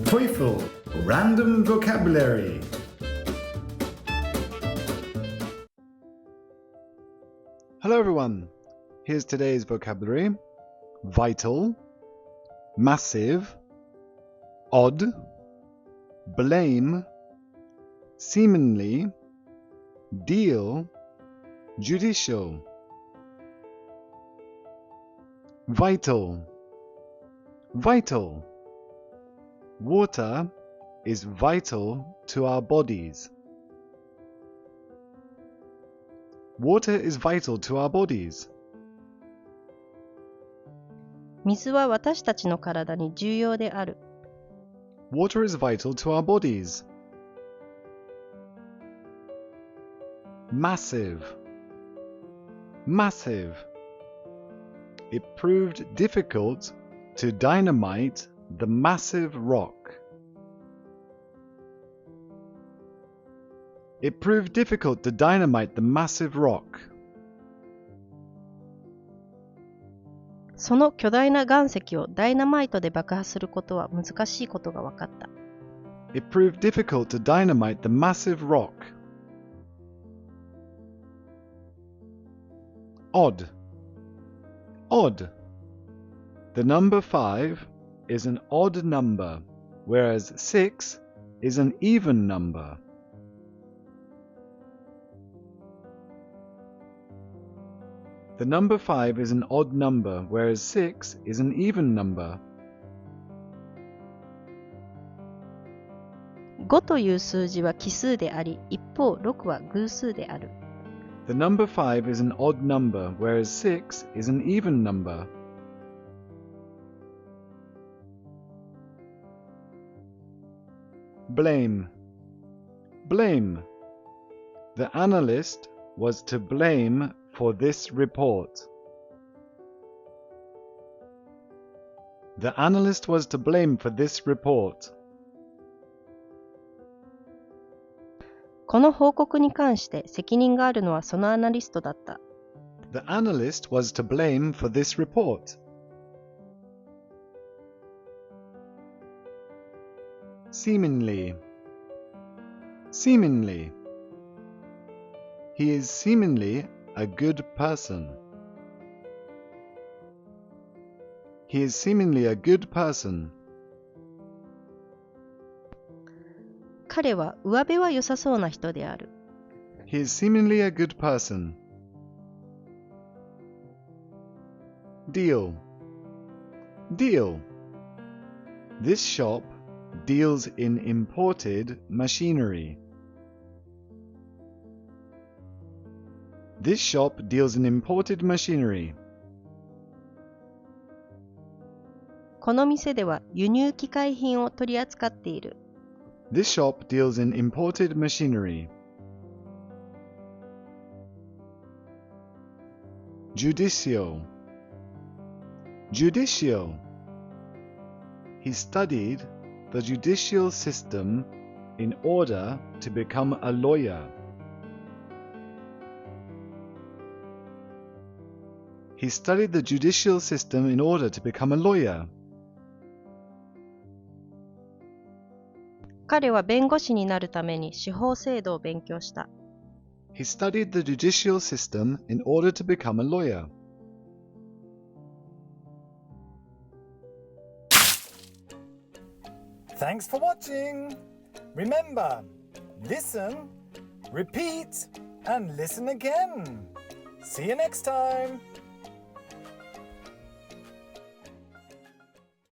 TOEFL Random Vocabulary. Hello everyone, here's today's vocabulary. Vital, massive, odd, blame, seemingly, deal, judicial. Vital. Vital. Water is vital to our bodies. Water is vital to our bodies. 水は私たちの体に重要である。Water is vital to our bodies. Massive. Massive. It proved difficult to dynamite the massive rock. It proved difficult to dynamite the massive rock. その巨大な岩石をダイナマイトで爆破することは難しいことが分かった。It proved difficult to dynamite the massive rock. Odd. Odd. The number 5 is an odd number, whereas 6 is an even number. The number 5 is an odd number, whereas 6 is an even number. 5という数字は奇数であり、一方6は偶数である。The number 5 is an odd number, whereas 6 is an even number. Blame. Blame. The analyst was to blame for this report. The analyst was to blame for this report. この報告に関して責任があるのはそのアナリストだった。The analyst was to blame for this report. Seemingly. Seemingly. He is seemingly a good person. He is seemingly a good person. 彼は上辺は良さそうな人である。He is seemingly a good person. Deal. Deal. This shop deals in imported machinery. This shop deals in imported machinery. この店では輸入機械品を取り扱っている。This shop deals in imported machinery. Judicial. Judicial. He studied the judicial system in order to become a lawyer. He studied the judicial system in order to become a lawyer. 彼は弁護士になるために司法制度を勉強した。He studied the judicial system in order to become a lawyer. Thanks for watching. Remember, listen, repeat, and listen again. See you next time.